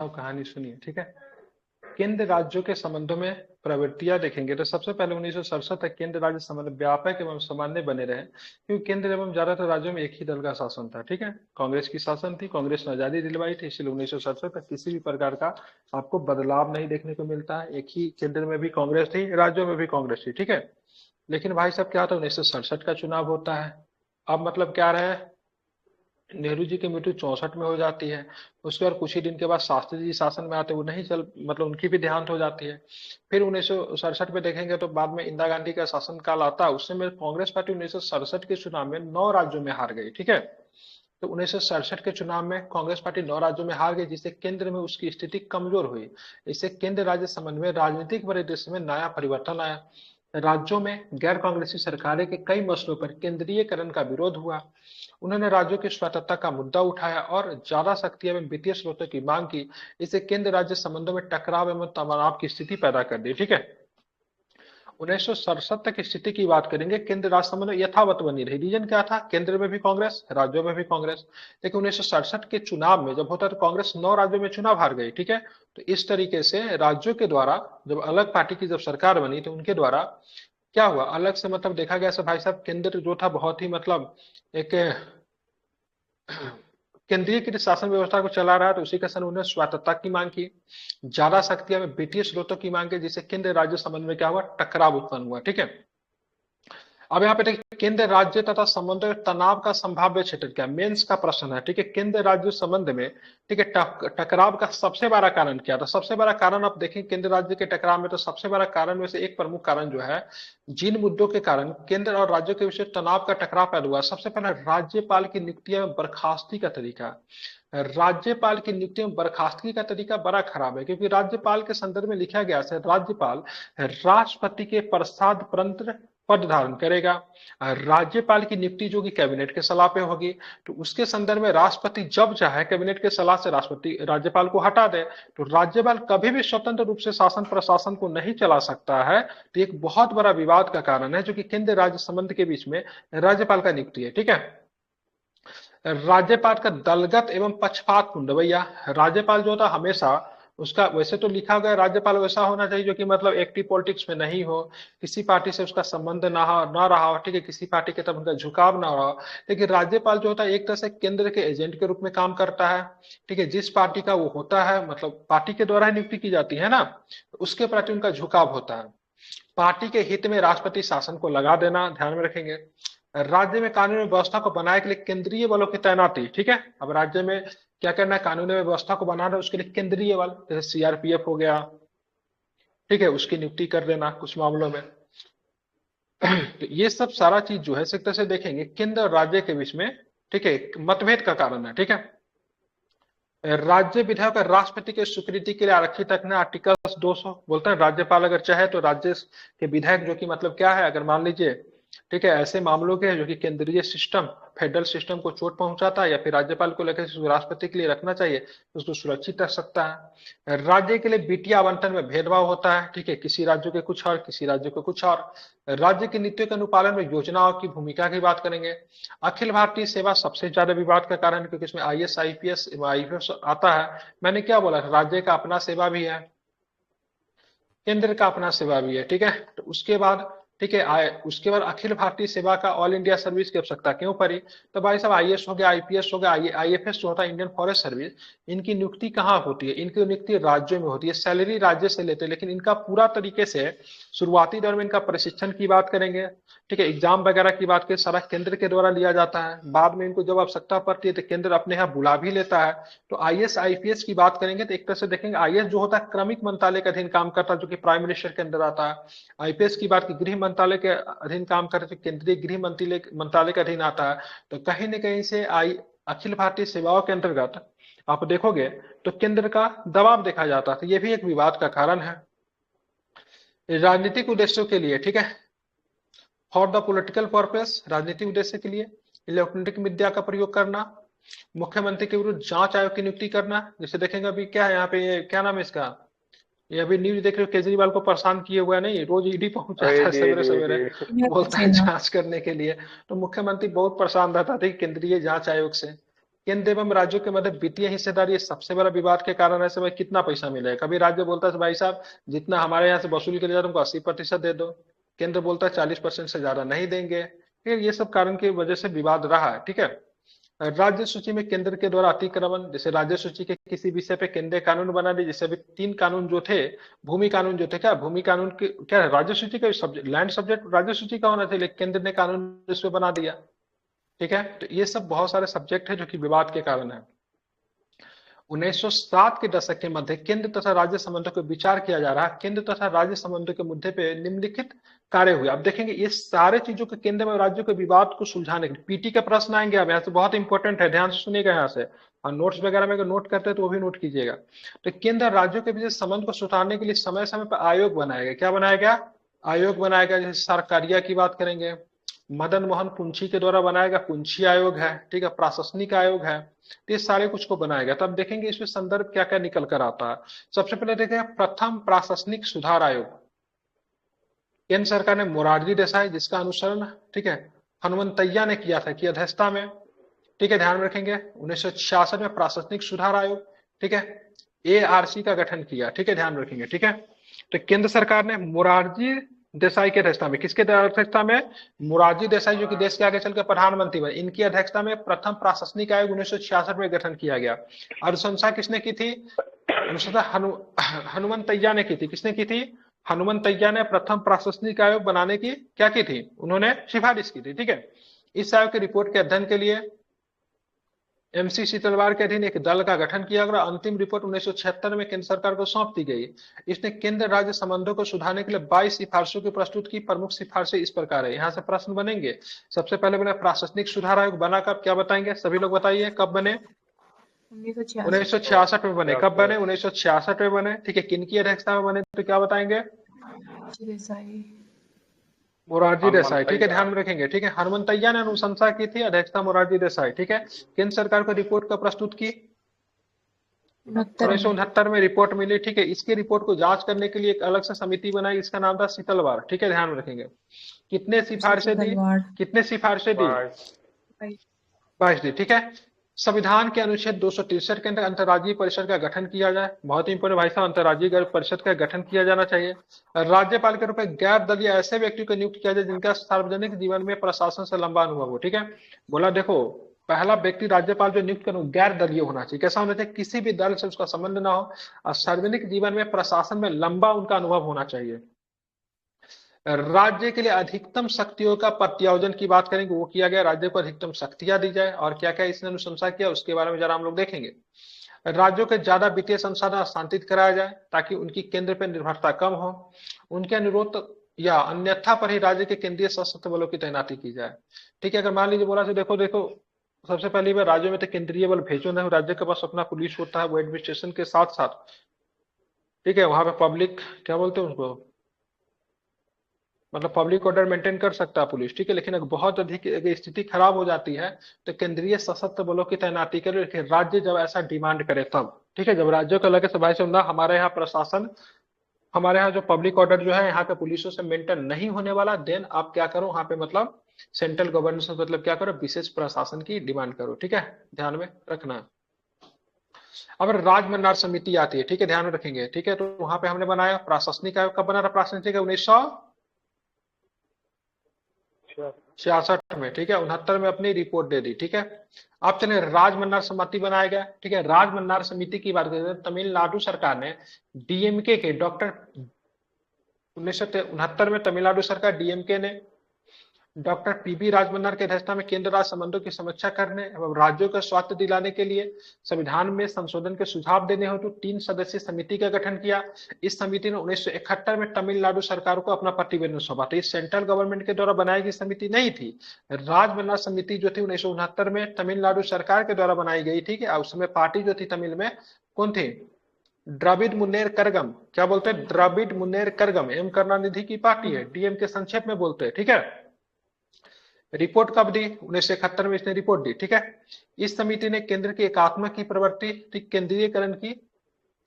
अब कहानी सुनिए, ठीक है। केंद्र राज्यों के संबंधों में प्रवृत्तियां देखेंगे तो सबसे पहले 1967 तक केंद्र राज्य संबंध व्यापक एवं सामान्य बने रहे, क्योंकि केंद्र एवं ज्यादातर राज्यों में एक ही दल का शासन था, ठीक है। कांग्रेस की शासन थी, कांग्रेस ने आजादी दिलवाई थी, इसलिए 1967 तक किसी भी प्रकार का आपको बदलाव नहीं देखने को मिलता है। एक ही केंद्र में भी कांग्रेस थी, राज्यों में भी कांग्रेस थी, ठीक है। लेकिन भाई साहब क्या था, 1967 का चुनाव होता है। अब मतलब क्या रहे, नेहरू जी की मृत्यु 64 में हो जाती है। उसके बाद कुछ ही दिन के बाद शास्त्री जी शासन में आते, वो नहीं चल मतलब उनकी भी देहांत हो जाती है। फिर 1967 में देखेंगे तो बाद में इंदिरा गांधी का शासन काल आता है, उससे में कांग्रेस पार्टी 1967 के चुनाव में 9 राज्यों में हार गई, ठीक है। तो 1967 के चुनाव में कांग्रेस पार्टी 9 राज्यों में हार गई, जिससे केंद्र में उसकी स्थिति कमजोर हुई। इससे केंद्र राज्य संबंध में राजनीतिक परिदृश्य में नया परिवर्तन आया। राज्यों में गैर कांग्रेसी सरकारें के कई मसलों पर केंद्रीयकरण का विरोध हुआ। उन्होंने राज्यों की स्वतंत्रता का मुद्दा उठाया और ज्यादा शक्ति एवं वित्तीय स्रोतों की मांग की। इससे केंद्र राज्य संबंधों में टकराव एवं तनाव की स्थिति पैदा कर दी, ठीक है। 1967 तक स्थिति की बात करेंगे, केंद्र राज्य संबंध यथावत बनी रही। रीजन क्या था, केंद्र में भी कांग्रेस, राज्यों में भी कांग्रेस। लेकिन 1967 के चुनाव में जब होता है तो कांग्रेस 9 राज्यों में चुनाव हार गई, ठीक है। तो इस तरीके से राज्यों के द्वारा जब अलग पार्टी की जब सरकार बनी तो उनके द्वारा क्या हुआ, अलग से मतलब देखा गया सब भाई साहब, केंद्र जो था बहुत ही मतलब एक केंद्रीय शासन व्यवस्था को चला रहा है, तो उसी के संग उन्होंने स्वायत्तता की मांग की, ज्यादा शक्तियां में वित्तीय स्रोतों की मांग की, जिससे केंद्र राज्य संबंध में क्या हुआ, टकराव उत्पन्न हुआ, ठीक है। अब यहाँ पे देखिए केंद्र राज्य तथा संबंध में तनाव का संभाव्य क्षेत्र क्या, मेंस का प्रश्न है, ठीक है। केंद्र राज्य संबंध में, ठीक है, टकराव का सबसे बड़ा कारण क्या था। सबसे बड़ा कारण आप देखें केंद्र राज्य के टकराव में, तो सबसे बड़ा कारण में से एक प्रमुख कारण जो है, जिन मुद्दों के कारण केंद्र और राज्यों के बीच तनाव का टकराव पैदा हुआ, सबसे पहले राज्यपाल की नियुक्ति में बर्खास्तगी का तरीका। राज्यपाल की नियुक्ति में बर्खास्तगी का तरीका बड़ा खराब है, क्योंकि राज्यपाल के संदर्भ में लिखा गया है राज्यपाल राष्ट्रपति के प्रसाद पद धारण करेगा। राज्यपाल की नियुक्ति जो कि कैबिनेट के सलाह पे होगी, तो उसके संदर्भ में राष्ट्रपति जब चाहे कैबिनेट के सलाह से राष्ट्रपति राज्यपाल को हटा दे, तो राज्यपाल कभी भी स्वतंत्र रूप से शासन प्रशासन को नहीं चला सकता है। तो एक बहुत बड़ा विवाद का कारण है, जो कि केंद्र राज्य संबंध के बीच में राज्यपाल का नियुक्ति है, ठीक है। राज्यपाल का दलगत एवं पक्षपातपूर्ण रवैया, राज्यपाल जो था हमेशा उसका, वैसे तो लिखा गया राज्यपाल वैसा होना चाहिए जो कि मतलब एक्टिव पॉलिटिक्स में नहीं हो, किसी पार्टी से उसका संबंध ना रहा हो, ठीक है, किसी पार्टी की तरफ उनका झुकाव ना रहा। लेकिन राज्यपाल जो होता है एक तरह से केंद्र के एजेंट के रूप में काम करता है, ठीक है। जिस पार्टी का वो होता है, मतलब पार्टी के द्वारा नियुक्ति की जाती है ना, उसके प्रति उनका झुकाव होता है। पार्टी के हित में राष्ट्रपति शासन को लगा देना, ध्यान में रखेंगे। राज्य में कानून व्यवस्था को बनाए के लिए केंद्रीय बलों की तैनाती, ठीक है। अब राज्य में क्या करना है, कानून व्यवस्था को बनाना, उसके लिए केंद्रीय बल जैसे सीआरपीएफ हो गया, ठीक है, उसकी नियुक्ति कर देना कुछ मामलों में। तो ये सब सारा चीज जो है इस तरह से देखेंगे केंद्र और राज्य के बीच में, ठीक है, मतभेद का कारण है, ठीक है। राज्य विधायक और राष्ट्रपति के स्वीकृति के लिए आरक्षित रखना, आर्टिकल 200 बोलता है राज्यपाल अगर चाहे तो राज्य के विधायक, जो कि मतलब क्या है, अगर मान लीजिए, ठीक है, ऐसे मामलों के जो कि केंद्रीय सिस्टम फेडरल सिस्टम को चोट पहुंचाता है, या फिर राज्यपाल को लेकर राष्ट्रपति के लिए रखना चाहिए, तो उसको सुरक्षित रख सकता है। राज्य के लिए बीटी आवंटन में भेदभाव होता है, ठीक है, किसी राज्यों के कुछ और किसी राज्यों के कुछ और। राज्य की नीतियों के अनुपालन में योजनाओं की भूमिका की बात करेंगे। अखिल भारतीय सेवा सबसे ज्यादा विवाद का कारण है, क्योंकि इसमें आईएएस आईपीएस आईपीएस आता है। मैंने क्या बोला, राज्य का अपना सेवा भी है, केंद्र का अपना सेवा भी है, ठीक है। तो उसके बाद, ठीक है, उसके बाद अखिल भारतीय सेवा का ऑल इंडिया सर्विस की आवश्यकता क्यों पड़ी। तो भाई साहब आईएएस हो गया, आईपीएस हो गया, आईएफएस जो होता है इंडियन फॉरेस्ट सर्विस, इनकी नियुक्ति कहाँ होती है, इनकी नियुक्ति राज्यों में होती है, सैलरी राज्य से लेते हैं, लेकिन इनका पूरा तरीके से शुरुआती दौर में इनका प्रशिक्षण की बात करेंगे, ठीक है, एग्जाम वगैरह की बात करें, सारा केंद्र के द्वारा लिया जाता है। बाद में इनको जब आवश्यकता पड़ती है तो केंद्र अपने यहाँ बुला भी लेता है। तो आईएएस आईपीएस की बात करेंगे तो एक तरह से देखेंगे आईएएस जो होता है क्रमिक मंत्रालय के अधीन काम करता है, जो कि प्राइम मिनिस्टर के अंदर आता है। आईपीएस की बात की गृह मंत्रालय के अधीन काम करते, केंद्रीय गृह मंत्रालय के अधीन आता है। तो कहीं न कहीं से अखिल भारतीय सेवाओं के अंतर्गत आप देखोगे तो केंद्र का दबाव देखा जाता है, तो ये भी एक विवाद का कारण है। राजनीतिक उद्देश्यों के लिए, ठीक है, फॉर द पॉलिटिकल पर्पस, राजनीतिक उद्देश्य के लिए इलेक्ट्रॉनिक मीडिया का प्रयोग करना, मुख्यमंत्री के विरुद्ध जांच आयोग की नियुक्ति करना। जैसे देखेंगे अभी क्या है यहाँ पे, ये क्या नाम है इसका, ये अभी न्यूज देख रहे हो, केजरीवाल को परेशान किए हुआ है, नहीं रोज ईडी पहुंच जाता है जी सवेरे जी सवेरे, जी। बोलता है जांच करने के लिए। तो मुख्यमंत्री बहुत परेशान रहता था कि केंद्रीय जांच आयोग से। केंद्र एवं राज्यों के मध्य वित्तीय हिस्सेदारी सबसे बड़ा विवाद के कारण है। भाई कितना पैसा मिलेगा, कभी राज्य बोलता है भाई साहब जितना हमारे यहाँ से वसूल के लिए तुमको 80% दे दो, केंद्र बोलता है 40% से ज्यादा नहीं देंगे। फिर ये सब कारण की वजह से विवाद रहा है। ठीक है, राज्य सूची में केंद्र के द्वारा अतिक्रमण, जैसे राज्य सूची के किसी विषय पे केंद्रीय कानून बना दिए, जैसे अभी 3 कानून जो थे, भूमि कानून जो थे, क्या भूमि कानून के क्या राज्य सूची का सब्जेक्ट, लैंड सब्जेक्ट राज्य सूची का होना चाहिए, केंद्र ने कानून इस पे बना दिया। ठीक है, तो ये सब बहुत सारे सब्जेक्ट है जो कि विवाद के कारण है। 1960 के दशक के मध्य केंद्र तथा राज्य संबंधों को विचार किया जा रहा है। केंद्र तथा राज्य संबंधों के मुद्दे पे निम्नलिखित कार्य हुए। अब देखेंगे ये सारे चीजों के केंद्र में राज्यों के विवाद को सुलझाने के लिए पीटी का प्रश्न आएंगे। अब यहाँ से बहुत इंपॉर्टेंट है, ध्यान से सुनिएगा यहाँ से, और नोट्स वगैरह में अगर नोट करते हैं तो वो भी नोट कीजिएगा। तो केंद्र राज्यों के बीच संबंध को सुधारने के लिए समय समय पर आयोग बनाया गया। क्या बनाया गया? आयोग बनाया गया। जैसे सरकारिया की बात करेंगे, मदन मोहन कुंची के द्वारा बनाया गया कुंची आयोग है। ठीक है, प्रशासनिक आयोग है। तो ये सारे कुछ को बनाया गया। तो अब देखेंगे इसमें संदर्भ क्या क्या निकल कर आता है। सबसे पहले देखेंगे प्रथम प्रशासनिक सुधार आयोग, केंद्र सरकार ने मोरारजी देसाई, जिसका अनुसरण, ठीक है, हनुमंतैया ने किया था की अध्यक्षता में। ठीक है, ध्यान में रखेंगे 1966 में प्रशासनिक सुधार आयोग, ठीक है, एआरसी का गठन किया। ठीक है, ध्यान में रखेंगे। ठीक है, तो केंद्र सरकार ने मोरारजी देसाई की अध्यक्षता में, किसके अध्यक्षता में? मोरारजी देसाई जो कि देश के आगे चलकर प्रधानमंत्री बने, इनकी अध्यक्षता में प्रथम प्रशासनिक आयोग 1966 में गठन किया गया। अनुशंसा किसने की थी? अनुशंसा हनुमंतैया ने की थी। किसने की थी? हनुमंतैया ने प्रथम प्रशासनिक आयोग बनाने की क्या की थी? उन्होंने सिफारिश की थी। ठीक है, इस आयोग की रिपोर्ट के अध्ययन के लिए एमसी शीतलवार के अधीन एक दल का गठन किया गया। अंतिम रिपोर्ट 1976 में केंद्र सरकार को सौंप दी गई। इसने केंद्र राज्य संबंधों को सुधारने के लिए 22 सिफारिशों की प्रस्तुत की। प्रमुख सिफारिशें इस प्रकार है, यहाँ से प्रश्न बनेंगे। सबसे पहले बने प्रशासनिक सुधार आयोग बना कब, क्या बताएंगे सभी लोग, बताइए कब बने? 1966 में बने। कब बने? 1966 में बने। ठीक है, किनकी अध्यक्षता में बने, तो क्या बताएंगे? मोरारजी देसाई। ठीक है, ध्यान में रखेंगे। ठीक है, हनुमंतैया ने अनुशंसा की थी, अध्यक्षता मोरारजी देसाई। ठीक है, केंद्र सरकार को रिपोर्ट का प्रस्तुत की 1969 में रिपोर्ट मिली। ठीक है, इसकी रिपोर्ट को जांच करने के लिए एक अलग से समिति बनाई, इसका नाम था शीतलवार। ठीक है, ध्यान में रखेंगे। कितने सिफारिशें दी? कितने सिफारिशें दी? 22 दी। ठीक है, संविधान के अनुच्छेद 263 के अंदर अंतर्राज्यीय परिषद का गठन किया जाए। बहुत ही इंपोर्टेंट भाई साहब, अंतर्राज्यीय परिषद का गठन किया जाना चाहिए। राज्यपाल के रूप में गैर दलीय ऐसे व्यक्ति को नियुक्त किया जाए जिनका सार्वजनिक जीवन में प्रशासन से लंबा अनुभव हो। ठीक है, बोला देखो पहला व्यक्ति राज्यपाल जो नियुक्त करो गैर दलीय होना चाहिए। कैसा होना चाहिए? किसी भी दल से उसका संबंध ना हो और सार्वजनिक जीवन में प्रशासन में लंबा उनका अनुभव होना चाहिए। राज्य के लिए अधिकतम शक्तियों का प्रत्यायोजन की बात करेंगे, वो किया गया। राज्य को अधिकतम शक्तियां दी जाए, और क्या क्या इसने अनुशंसा किया उसके बारे में जरा हम लोग देखेंगे। राज्यों के ज्यादा वित्तीय संसाधन हस्तांतरित कराया जाए ताकि उनकी केंद्र पर निर्भरता कम हो। उनके अनुरोध या अन्यथा पर ही राज्य के केंद्रीय सशस्त्र बलों की तैनाती की जाए। ठीक है, अगर मान लीजिए बोला तो देखो देखो सबसे पहली बार राज्यों में तो केंद्रीय बल भेजो ना, राज्य के पास अपना पुलिस होता है, वो एडमिनिस्ट्रेशन के साथ साथ, ठीक है, वहां पे पब्लिक क्या बोलते हैं उसको, मतलब पब्लिक ऑर्डर मेंटेन कर सकता है पुलिस। ठीक है, लेकिन अगर बहुत अधिक स्थिति खराब हो जाती है तो केंद्रीय सशस्त्र बलों की तैनाती करे, लेकिन राज्य जब ऐसा डिमांड करे तब। ठीक है, जब राज्यों को लगे भाई से ना हमारे यहाँ प्रशासन, हमारे यहाँ जो पब्लिक ऑर्डर जो है यहाँ पे पुलिसों से मेंटेन नहीं होने वाला, देन आप क्या करो वहां पे, मतलब सेंट्रल गवर्नमेंट से मतलब क्या करो, विशेष प्रशासन की डिमांड करो। ठीक है, ध्यान में रखना। अब राजमंडार समिति आती है। ठीक है, ध्यान में रखेंगे। ठीक है, तो वहां पे हमने बनाया प्रशासनिक आयोग। कब बना था प्रशासनिक? 1966 में। ठीक है, 69 में अपनी रिपोर्ट दे दी। ठीक है, अब चले राजमन्नार समिति बनाया गया। ठीक है, राजमन्नार समिति की बात करें, तमिलनाडु सरकार ने डीएमके के डॉक्टर 1969 में तमिलनाडु सरकार डीएमके ने डॉक्टर पीबी राजमन्नार की अध्यक्षता में केंद्र राज्य संबंधों की समीक्षा करने एवं राज्यों को स्वास्थ्य दिलाने के लिए संविधान में संशोधन के सुझाव देने हेतु 3 सदस्यीय समिति का गठन किया। इस समिति ने 1971 में तमिलनाडु सरकार को अपना प्रतिवेदन सौंपा। तो इस सेंट्रल गवर्नमेंट के द्वारा बनाई गई समिति नहीं थी। राजमन्नार समिति जो थी 1969 में तमिलनाडु सरकार के द्वारा बनाई गई थी। उस समय पार्टी जो थी तमिल में कौन थी? द्रविड़ मुन्नेर कड़गम। क्या बोलते हैं? द्रविड़ मुन्नेर कड़गम, एम करुणानिधि की पार्टी है, डीएम के संक्षेप में बोलते हैं। ठीक है, रिपोर्ट कब दी? 1971 में इसने रिपोर्ट दी। ठीक है, इस समिति ने केंद्र की एकात्मक की प्रवृत्ति, केंद्रीयकरण की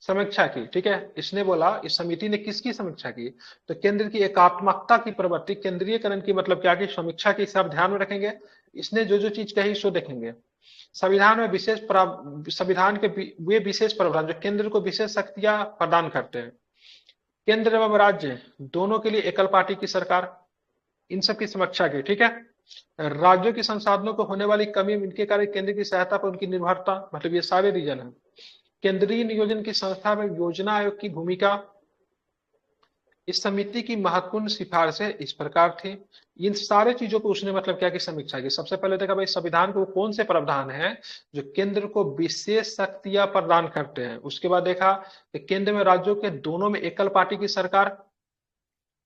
समीक्षा की। ठीक है, इसने बोला, इस समिति ने किसकी समीक्षा की? तो केंद्र की एकात्मकता की प्रवृत्ति, केंद्रीयकरण की मतलब क्या की समीक्षा की। सब ध्यान में रखेंगे, इसने जो जो चीज कही सो देखेंगे। संविधान में संविधान के वे विशेष प्रावधान जो केंद्र को विशेष शक्तियां प्रदान करते हैं। केंद्र एवं राज्य दोनों के लिए एकल पार्टी की सरकार, इन सब की समीक्षा की, ठीक है। राज्यों के संसाधनों को होने वाली कमी, इनके कारण केंद्र की सहायता पर उनकी निर्भरता, मतलब ये सारे रीजन है। केंद्रीय नियोजन की संस्था में योजना आयोग की भूमिका। इस समिति की महत्वपूर्ण सिफारिशें इस प्रकार थी। इन सारे चीजों को उसने मतलब क्या की समीक्षा की। सबसे पहले देखा भाई संविधान को कौन से प्रावधान है जो केंद्र को विशेष शक्तियां प्रदान करते हैं। उसके बाद देखा कि केंद्र में राज्यों के दोनों में एकल पार्टी की सरकार,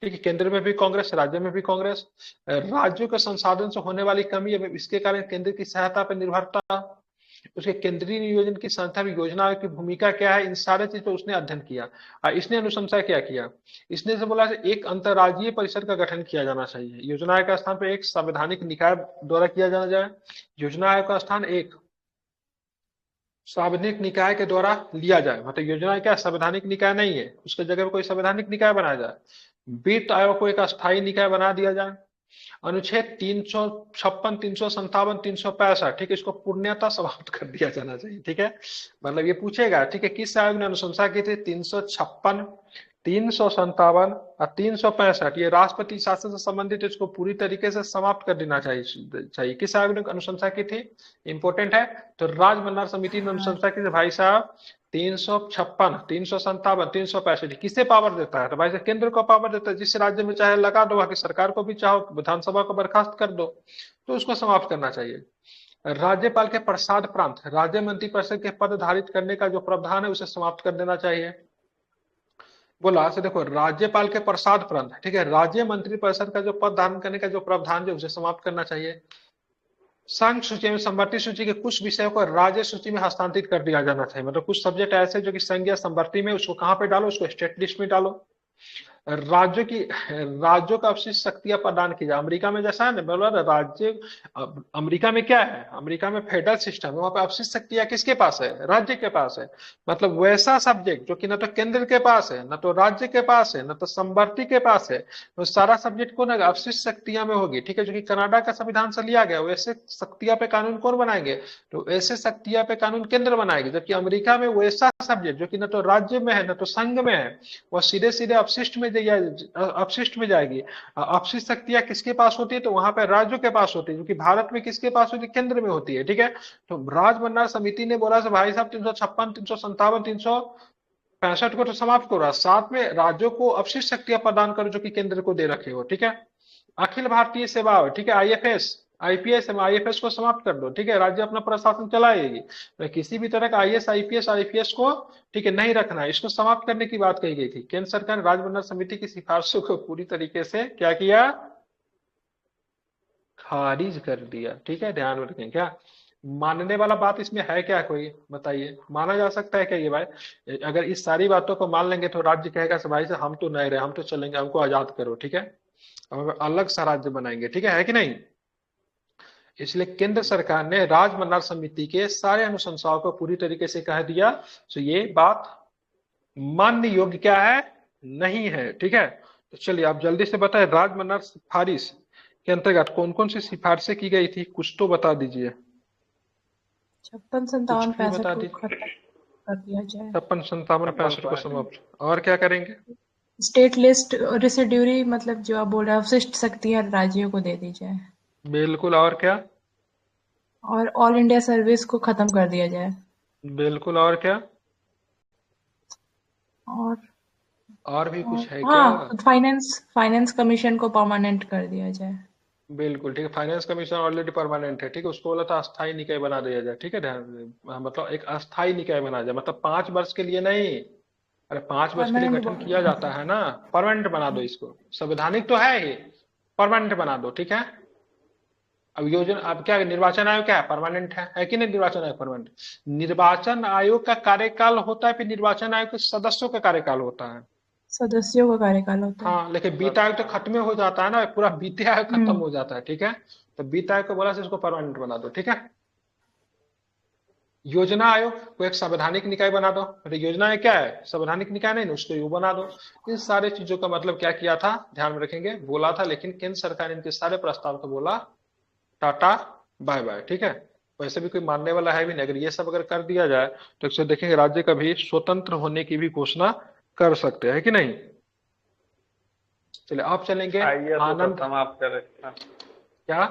ठीक है, केंद्र में भी कांग्रेस, राज्य में भी कांग्रेस। राज्यों के संसाधन से होने वाली कमी, इसके कारण केंद्र की सहायता पर निर्भरता। उसके केंद्रीय नियोजन की संस्था में योजना आयोग की भूमिका क्या है, इन सारे चीज पर उसने अध्ययन किया। इसने अनुशंसा क्या किया, इसने से बोला एक अंतरराज्यीय परिषद का गठन किया जाना चाहिए। योजना आयोग का स्थान पर एक संवैधानिक निकाय द्वारा किया जाना जाए। योजना आयोग का स्थान एक संवैधानिक निकाय के द्वारा लिया जाए, मतलब योजना क्या संवैधानिक निकाय नहीं है, उसके जगह पर कोई संवैधानिक निकाय बनाया जाए। वित्त आयोग को एक अस्थायी निकाय बना दिया जाए। अनुच्छेद 356, 357, 365, ठीक है, इसको पूर्णतः समाप्त कर दिया जाना चाहिए, ठीक है। मतलब ये पूछेगा, ठीक है, किस आयोग ने अनुशंसा की थी। 356, 357 और 365, ये राष्ट्रपति शासन से संबंधित, इसको पूरी तरीके से समाप्त कर देना चाहिए। किस आयोग ने अनुशंसा की थी, इंपोर्टेंट है। तो राजमन्नार समिति ने अनुशंसा की थी भाई साहब 356, 357, 365 किसे पावर देता है, तो भाई केंद्र को पावर देता है। जिस राज्य में चाहे लगा दो, वहां की सरकार को भी चाहो विधानसभा को बर्खास्त कर दो, तो उसको समाप्त करना चाहिए। राज्यपाल के प्रसाद प्रांत राज्य मंत्रिपरिषद के पद धारित करने का जो प्रावधान है उसे समाप्त कर देना चाहिए। बोला से देखो राज्यपाल के प्रसाद प्रांत, ठीक है, राज्य मंत्रिपरिषद का जो पद धारण करने का जो प्रावधान है उसे समाप्त करना चाहिए। संघ सूची में संवर्ती सूची के कुछ विषयों को राज्य सूची में हस्तांतरित कर दिया जाना चाहिए। मतलब कुछ सब्जेक्ट ऐसे जो कि संघ या संवर्ती में, उसको कहां पे डालो, उसको स्टेट लिस्ट में डालो। राज्यों का अपशिष्ट शक्तियां प्रदान की जाए। अमेरिका में जैसा है ना, बोला राज्य, अमेरिका में क्या है, अमेरिका में फेडरल सिस्टम है, वहां पे अपशिष्ट शक्तियां किसके पास है, राज्य के पास है। मतलब वैसा सब्जेक्ट जो कि न तो केंद्र के पास है, न तो राज्य के पास है, न तो संवर्ती के पास है, तो सारा सब्जेक्ट को ना अपशिष्ट शक्तियां में होगी, ठीक है, जो कि कनाडा का संविधान से लिया गया। वैसे शक्तियां पे कानून कौन बनाएंगे, तो ऐसे शक्तियां पे कानून केंद्र बनाएगी। जबकि अमेरिका में वैसा सब्जेक्ट जो कि न तो राज्य में है न तो संघ में है, वह सीधे सीधे अपशिष्ट में जाएगी। अपशिष्ट शक्तियां किसके पास होती है, तो वहां पर राज्यों के पास होती है, क्योंकि भारत में किसके पास होती है, केंद्र में होती है, ठीक है। तो राजमन्नार समिति ने बोला भाई साहब 356, 357, 365 को तो समाप्त करो, साथ में राज्यों को अपशिष्ट शक्तियां प्रदान करो जो कि केंद्र को दे रखे हो, ठीक है। अखिल भारतीय सेवा, ठीक है, आईएफएस, आईपीएस, आईएफएस को समाप्त कर दो, ठीक है, राज्य अपना प्रशासन चलाएगी। तो किसी भी तरह का आईएएस, आईपीएस, आईपीएस को, ठीक है, नहीं रखना है, इसको समाप्त करने की बात कही गई थी। केंद्र सरकार ने राजमन्नार समिति की सिफारिशों को पूरी तरीके से क्या किया, खारिज कर दिया, ठीक है, ध्यान रखें। क्या मानने वाला बात इसमें है क्या, कोई बताइए, माना जा सकता है क्या ये भाई। अगर इस सारी बातों को मान लेंगे तो राज्य कहेगा भाई से हम तो नहीं रहे, हम तो चलेंगे, हमको आजाद करो, ठीक है, हम अलग सा राज्य बनाएंगे, ठीक है कि नहीं। इसलिए केंद्र सरकार ने राजमन्नार समिति के सारे अनुशंसाओं को पूरी तरीके से कह दिया, तो ये बात मान्य योग्य क्या है, नहीं है, ठीक है। तो चलिए आप जल्दी से बताएं राजमन्नार सिफारिश के अंतर्गत कौन कौन सी सिफारिशें की गई थी, कुछ तो बता दीजिए। 56, 57, 65 को खत्म कर दिया जाए। 56, 57, 65 को समाप्त, और क्या करेंगे, स्टेट लिस्ट रेसिड्यूरी, मतलब जो आप बोल रहे हैं अवशिष्ट शक्तियां राज्यों को दे दी जाए। बिल्कुल, और क्या, और ऑल इंडिया सर्विस को खत्म कर दिया जाए। बिल्कुल, और क्या, और भी कुछ है क्या, फाइनेंस कमीशन को परमानेंट कर दिया जाए। बिल्कुल, ठीक है, फाइनेंस कमीशन ऑलरेडी परमानेंट है, ठीक है, उसको बोला था अस्थायी निकाय बना दिया जाए, ठीक है, ध्यान, मतलब एक अस्थायी निकाय बना जाए, मतलब 5 वर्ष के लिए नहीं, अरे 5 वर्ष के लिए गठन किया जाता है ना, परमानेंट बना दो इसको, संवैधानिक तो है ही, परमानेंट बना दो, ठीक है। अब योजना, अब क्या निर्वाचन आयोग क्या है, परमानेंट है कि नहीं, निर्वाचन आयोग परमानेंट। निर्वाचन आयोग का कार्यकाल होता है, फिर निर्वाचन आयोग के सदस्यों का कार्यकाल होता है, सदस्यों का कार्यकाल होता है। हाँ, लेकिन बीता आयोग तो खत्म हो जाता है ना, पूरा बीते आयोग खत्म हो जाता है, ठीक है। तो बीता आयोग को बोला से इसको परमानेंट बना दो, ठीक है। योजना आयोग को एक संवैधानिक निकाय बना दो, तो योजना क्या है, संवैधानिक निकाय नहीं, उसको यू बना दो। इन सारे चीजों का मतलब क्या किया था, ध्यान में रखेंगे, बोला था, लेकिन केंद्र सरकार ने इनके सारे प्रस्ताव को बोला टाटा बाय बाय, ठीक है। वैसे भी कोई मानने वाला है भी नहीं। अगर ये सब अगर कर दिया जाए तो इससे देखेंगे राज्य कभी स्वतंत्र होने की भी घोषणा कर सकते हैं कि नहीं। चलिए आप चलेंगे आइए तो आनंद। समाप्त करें। हाँ, क्या?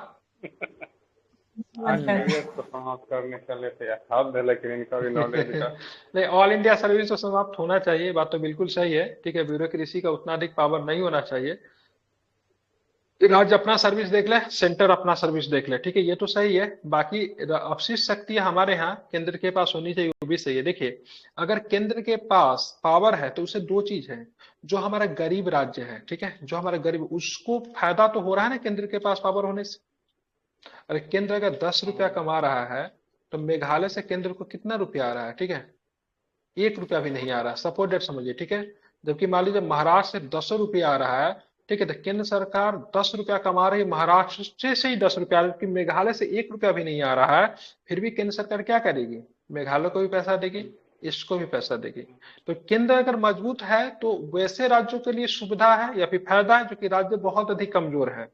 आइए तो समाप्त करने चले थे यार, हद है लेकिन इनका भी नॉलेज का। नहीं, ऑल इंडिया सर्विस तो समाप्त होना चाहिए, बात तो बिल्कुल सही है। ठीक है, ब्यूरोक्रेसी का उतना अधिक पावर नहीं होना चाहिए। राज्य अपना सर्विस देख ले, सेंटर अपना सर्विस देख ले, ठीक है, ये तो सही है। बाकी अपशिष्ट शक्ति हमारे यहाँ केंद्र के पास होनी चाहिए, वो भी सही है। देखिए, अगर केंद्र के पास पावर है तो उसे दो चीज है। जो हमारा गरीब राज्य है, ठीक है, जो हमारा गरीब, उसको फायदा तो हो रहा है ना केंद्र के पास पावर होने से। अरे केंद्र अगर 10 रुपया कमा रहा है तो मेघालय से केंद्र को कितना रुपया आ रहा है? ठीक है, 1 रुपया भी नहीं आ रहा, सपोर्ट डेट समझिए, ठीक है। जबकि मान लीजिए महाराष्ट्र से 10 रुपया आ रहा है, ठीक है, तो केंद्र सरकार 10 रुपया कमा रही है महाराष्ट्र से ही 10 रुपया, जबकि मेघालय से 1 रुपया भी नहीं आ रहा है। फिर भी केंद्र सरकार क्या करेगी? मेघालय को भी पैसा देगी, इसको भी पैसा देगी। तो केंद्र अगर मजबूत है तो वैसे राज्यों के लिए सुविधा है या फिर फायदा है जो कि राज्य बहुत अधिक कमजोर है,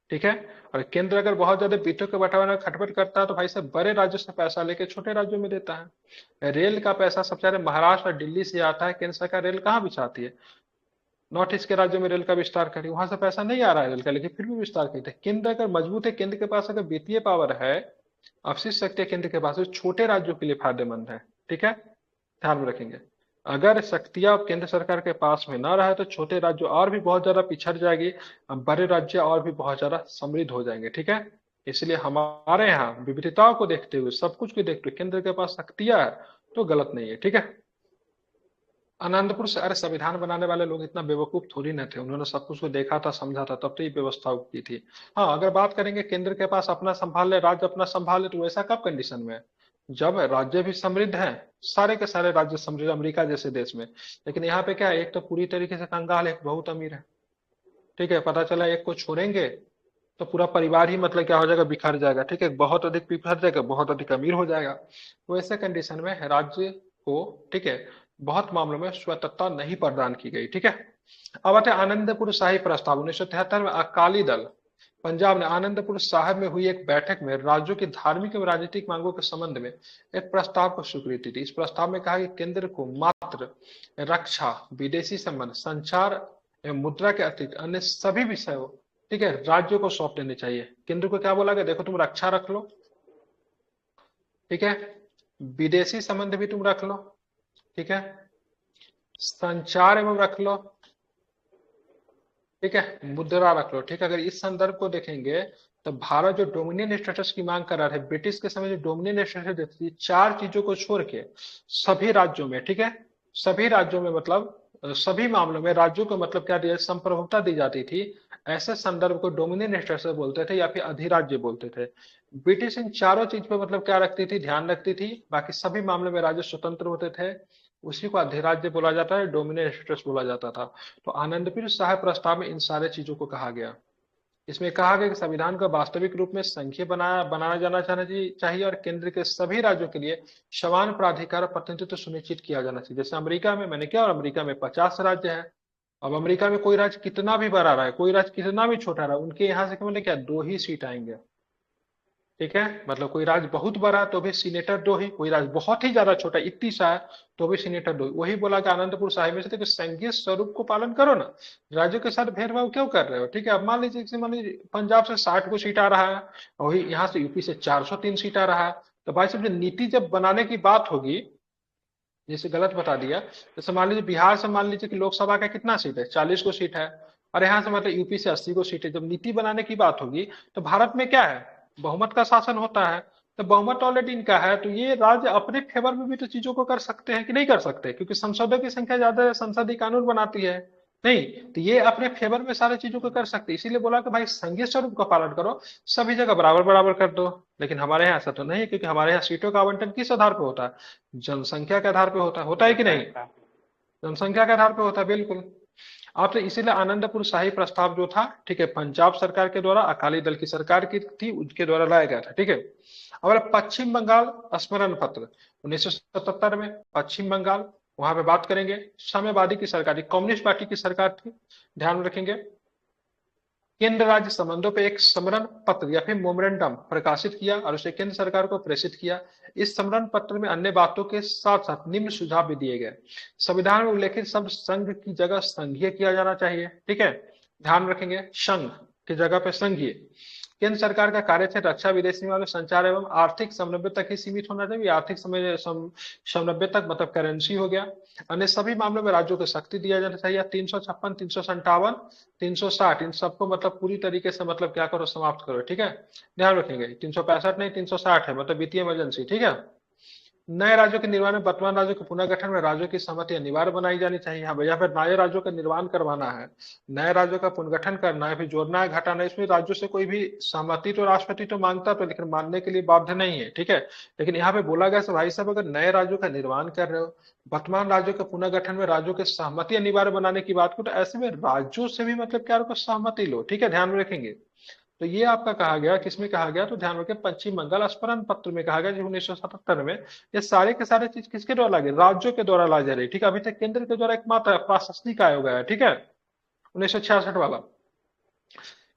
ठीक है। और केंद्र अगर बहुत ज्यादा पीठों के बंटवारे में खटपट करता है तो भाई साहब बड़े राज्यों से पैसा लेके छोटे राज्यों में देता है। रेल का पैसा सबसे ज्यादा महाराष्ट्र और दिल्ली से आता है। केंद्र सरकार रेल कहाँ बिछाती है? नॉर्थ ईस्ट के राज्यों में रेल का विस्तार करी, वहां से पैसा नहीं आ रहा है रेल का, लेकिन फिर भी विस्तार करी थे। केंद्र अगर मजबूत है, केंद्र के पास अगर वित्तीय पावर है, अपशिष्ट शक्ति है केंद्र के पास, तो छोटे राज्यों के लिए फायदेमंद है, ठीक है, ध्यान में रखेंगे। अगर शक्तियां केंद्र सरकार के पास में ना रहे तो छोटे राज्य और भी बहुत ज्यादा पिछड़ जाएगी, बड़े राज्य और भी बहुत ज्यादा समृद्ध हो जाएंगे, ठीक है। इसलिए हमारे यहाँ विविधताओं को देखते हुए, सब कुछ को देखते हुए केंद्र के पास शक्तियां है तो गलत नहीं है, ठीक है। आनंदपुर से, अरे संविधान बनाने वाले लोग इतना बेवकूफ थोड़ी न थे, उन्होंने सब कुछ को देखा था, समझा था, तब तो ये व्यवस्था की थी। हाँ, अगर बात करेंगे केंद्र के पास अपना संभाल ले, राज्य अपना संभाल ले, तो वैसा कब कंडीशन में है? जब राज्य भी समृद्ध है, सारे के सारे राज्य समृद्ध, अमेरिका जैसे देश में। लेकिन यहाँ पे क्या है, एक तो पूरी तरीके से कंगाल है, एक बहुत अमीर है, ठीक है। पता चला एक को छोड़ेंगे तो पूरा परिवार ही मतलब क्या हो जाएगा, बिखर जाएगा, ठीक है, बहुत अधिक बिखर जाएगा, बहुत अधिक अमीर हो जाएगा। तो ऐसे कंडीशन में राज्य को, ठीक है, बहुत मामलों में स्वतंत्रता नहीं प्रदान की गई, ठीक है। अब आते हैं आनंदपुर शाही प्रस्ताव। 1973 में अकाली दल पंजाब ने आनंदपुर साहिब में हुई एक बैठक में राज्यों की धार्मिक एवं राजनीतिक मांगों के संबंध में एक प्रस्ताव को स्वीकृति दी। इस प्रस्ताव में कहा कि केंद्र को मात्र रक्षा, विदेशी संबंध, संचार एवं मुद्रा के अतिरिक्त अन्य सभी विषयों, ठीक है, राज्यों को सौंप देने चाहिए। केंद्र को क्या बोला गया? देखो तुम रक्षा रख लो, ठीक है, विदेशी संबंध भी तुम रख लो, ठीक है, संचार एवं रख लो, ठीक है, मुद्रा रख लो, ठीक है। अगर इस संदर्भ को देखेंगे तो भारत जो डोमिनियन स्टेटस की मांग कर रहा है, ब्रिटिश के समय जो डोमिनियन स्टेटस देती थी, चार चीजों को छोड़ के सभी राज्यों में, ठीक है, सभी राज्यों में मतलब सभी मामलों में राज्यों को मतलब क्या दिया, संप्रभुता दी जाती थी। ऐसे संदर्भ को डोमिनियन स्टेटस बोलते थे या फिर अधिराज्य बोलते थे। ब्रिटिश इन चारों चीज पे मतलब क्या रखती थी, ध्यान रखती थी। बाकी सभी मामलों में राज्य स्वतंत्र होते थे, उसी को अधिराज्य बोला जाता है, डोमिनियन स्टेटस बोला जाता था। तो आनंदपुर साहिब प्रस्ताव में इन सारे चीजों को कहा गया। इसमें कहा गया कि संविधान को वास्तविक रूप में संघीय बनाया जाना चाहिए और केंद्र के सभी राज्यों के लिए समान प्राधिकार और प्रतिनिधित्व सुनिश्चित किया जाना चाहिए। जैसे अमेरिका में, मैंने क्या, और अमेरिका में 50 राज्य है। अब अमेरिका में कोई राज्य कितना भी बड़ा रहा है, कोई राज्य कितना भी छोटा रहा है, उनके यहाँ से मतलब क्या, 2 ही सीट आएंगे, ठीक है। मतलब कोई राज्य बहुत बड़ा तो भी सीनेटर 2 ही, कोई राज्य बहुत ही ज्यादा छोटा, इतनी सा है, तो भी सीनेटर 2 ही। वही बोला कि आनंदपुर साहिब में से, तो संघीय स्वरूप को पालन करो ना, राज्यों के साथ भेदभाव क्यों कर रहे हो, ठीक है। अब मान लीजिए पंजाब से 60 को सीट आ रहा है, और वही यहाँ से यूपी से 403 सीट आ रहा है। तो भाई साहब, नीति जब बनाने की बात होगी, जैसे गलत बता दिया, जैसे मान लीजिए बिहार से मान लीजिए कि लोकसभा का कितना सीट है, 40 को सीट है, और यहाँ से मतलब यूपी से 80 को सीट है। जब नीति बनाने की बात होगी तो भारत में क्या है, बहुमत का शासन होता है। तो बहुमत ऑलरेडी इनका है, तो ये राज्य अपने फेवर में भी तो चीजों को कर सकते हैं कि नहीं कर सकते, क्योंकि संसदों की संख्या ज्यादा है, संसदीय कानून बनाती है। नहीं, तो ये अपने फेवर में सारी चीजों को कर सकते, इसीलिए बोला कि भाई संघीय स्वरूप का पालन करो, सभी जगह बराबर बराबर कर दो। लेकिन हमारे यहाँ ऐसा तो नहीं है, क्योंकि हमारे यहाँ सीटों का आवंटन किस आधार पर होता है, जनसंख्या के आधार पर होता है कि नहीं? जनसंख्या के आधार पर होता है, बिल्कुल। आप तो इसीलिए आनंदपुर शाही प्रस्ताव जो था, ठीक है, पंजाब सरकार के द्वारा, अकाली दल की सरकार की थी, उनके द्वारा लाया गया था, ठीक है। और पश्चिम बंगाल स्मरण पत्र 1977 में, पश्चिम बंगाल, वहां पे बात करेंगे, साम्यवादी की सरकार थी, कम्युनिस्ट पार्टी की सरकार थी, ध्यान में रखेंगे। केंद्र राज्य संबंधों पे एक समरण पत्र या फिर मेमोरेंडम प्रकाशित किया और उसे केंद्र सरकार को प्रेषित किया। इस समरण पत्र में अन्य बातों के साथ साथ निम्न सुझाव भी दिए गए। संविधान में उल्लेखित शब्द संघ की जगह संघीय किया जाना चाहिए, ठीक है, ध्यान रखेंगे, संघ की जगह पे संघीय। केंद्र सरकार का कार्यक्षेत्र रक्षा, विदेश निवेश, संचार एवं आर्थिक समन्वय तक ही सीमित होना चाहिए। आर्थिक समन्वय तक मतलब करेंसी हो गया। अन्य सभी मामलों में राज्यों को शक्ति दिया जाना चाहिए। 356, 357, 360 इन सबको मतलब पूरी तरीके से मतलब क्या करो, समाप्त करो, ठीक है, ध्यान रखेंगे। 365 नहीं, 360 है, मतलब वित्तीय इमरजेंसी, ठीक है। नए राज्यों के निर्माण में वर्तमान राज्यों के पुनर्गठन में राज्यों की सहमति अनिवार्य बनाई जानी चाहिए। हाँ भैया, फिर नए राज्यों का निर्माण करवाना है, नए राज्यों का पुनर्गठन करना है, फिर जोड़ना है, घटाना है, इसमें राज्यों से कोई भी सहमति तो राष्ट्रपति तो मांगता तो, लेकिन मानने के लिए बाध्य नहीं है, ठीक है। लेकिन यहाँ पे बोला गया भाई साहब, अगर नए राज्यों का निर्माण कर रहे हो, वर्तमान राज्यों के पुनर्गठन में राज्यों की सहमति अनिवार्य बनाने की बात को, तो ऐसे में राज्यों से भी मतलब क्या रखो, सहमति लो, ठीक है, ध्यान में रखेंगे। तो ये आपका कहा गया, किसमें कहा गया, तो ध्यान रखें, पश्चिम बंगाल स्मरण पत्र में कहा गया 1977 में। ये सारे के सारे चीज किसके द्वारा लाए, राज्यों के द्वारा लाई जा रही, ठीक है। अभी तक केंद्र के द्वारा एकमात्र प्रशासनिक आयोग है, ठीक है, 1966 वाला।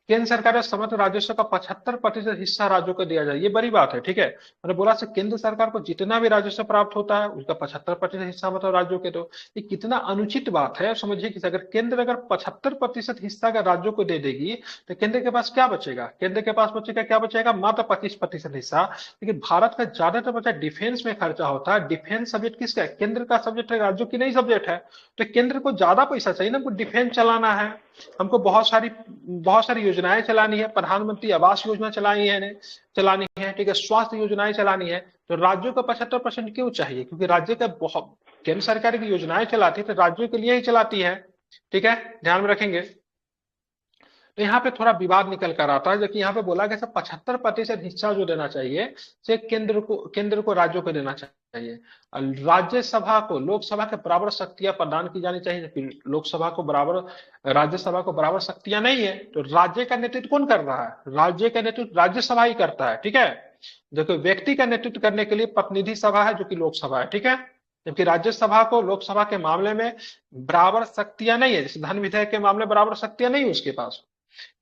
केंद्र सरकार ने समस्त राजस्व का 75% हिस्सा राज्यों को दिया जाए, ये बड़ी बात है, ठीक है। मैंने बोला से केंद्र सरकार को जितना भी राजस्व प्राप्त होता है उसका 75% हिस्सा मतलब राज्यों के दो। ये कितना अनुचित बात है, समझिए कि अगर केंद्र अगर 75% हिस्सा अगर राज्यों को दे देगी तो केंद्र के पास क्या बचेगा, केंद्र के पास बचेगा क्या, बचेगा मात्र 25% हिस्सा। लेकिन भारत का ज्यादातर बचा डिफेंस में खर्चा होता है। डिफेंस सब्जेक्ट किसका है, केंद्र का सब्जेक्ट है, राज्यों की नहीं सब्जेक्ट है। तो केंद्र को ज्यादा पैसा चाहिए ना, हमको डिफेंस चलाना है, हमको बहुत सारी योजनाएं चलानी है, प्रधानमंत्री आवास योजना चलानी है, ठीक है, स्वास्थ्य योजनाएं चलानी है। तो राज्यों का 75% क्यों चाहिए, क्योंकि राज्य का बहुत, केंद्र सरकार की योजनाएं चलाती है तो राज्यों के लिए ही चलाती है, ठीक है, ध्यान में रखेंगे। तो यहाँ पे थोड़ा विवाद निकल कर आता है, जबकि यहाँ पे बोला गया 75% हिस्सा जो देना चाहिए से केंद्र को राज्यों को देना चाहिए। राज्यसभा को लोकसभा के बराबर शक्तियां प्रदान की जानी चाहिए, जबकि लोकसभा को बराबर, राज्यसभा को बराबर शक्तियां नहीं है। तो राज्य का नेतृत्व कौन कर रहा है, राज्य का नेतृत्व राज्यसभा ही करता है, ठीक है। जबकि व्यक्ति का नेतृत्व करने के लिए प्रतिनिधि सभा है जो कि लोकसभा है, ठीक है। जबकि राज्यसभा को लोकसभा के मामले में बराबर शक्तियां नहीं है, जैसे धन विधेयक के मामले बराबर शक्तियां नहीं है उसके पास।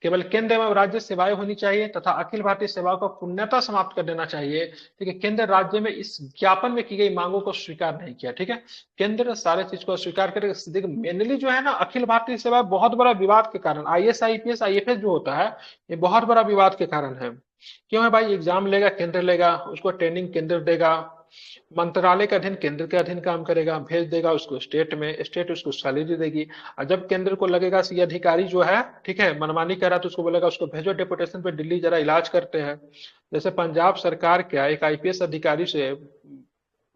केवल केंद्र एवं राज्य सेवाएं होनी चाहिए तथा अखिल भारतीय सेवाओं को पूर्णतः समाप्त कर देना चाहिए, ठीक है। केंद्र राज्य में इस ज्ञापन में की गई मांगों को स्वीकार नहीं किया, ठीक है। केंद्र सारे चीज को स्वीकार करेगा। देखिए मेनली जो है ना, अखिल भारतीय सेवा बहुत बड़ा विवाद के कारण, आईएएस आईपीएस आईएफएस जो होता है ये बहुत बड़ा विवाद के कारण है। क्यों है भाई, एग्जाम लेगा केंद्र लेगा, उसको ट्रेनिंग केंद्र देगा, मंत्रालय के अधीन केंद्र के अधीन काम करेगा, भेज देगा उसको स्टेट में, स्टेट उसको सैलरी देगी। और जब केंद्र को लगेगा ये अधिकारी जो है, ठीक है, मनमानी कर रहा तो उसको बोलेगा उसको भेजो डेपुटेशन पे, दिल्ली जरा इलाज करते हैं। जैसे पंजाब सरकार क्या एक आईपीएस अधिकारी से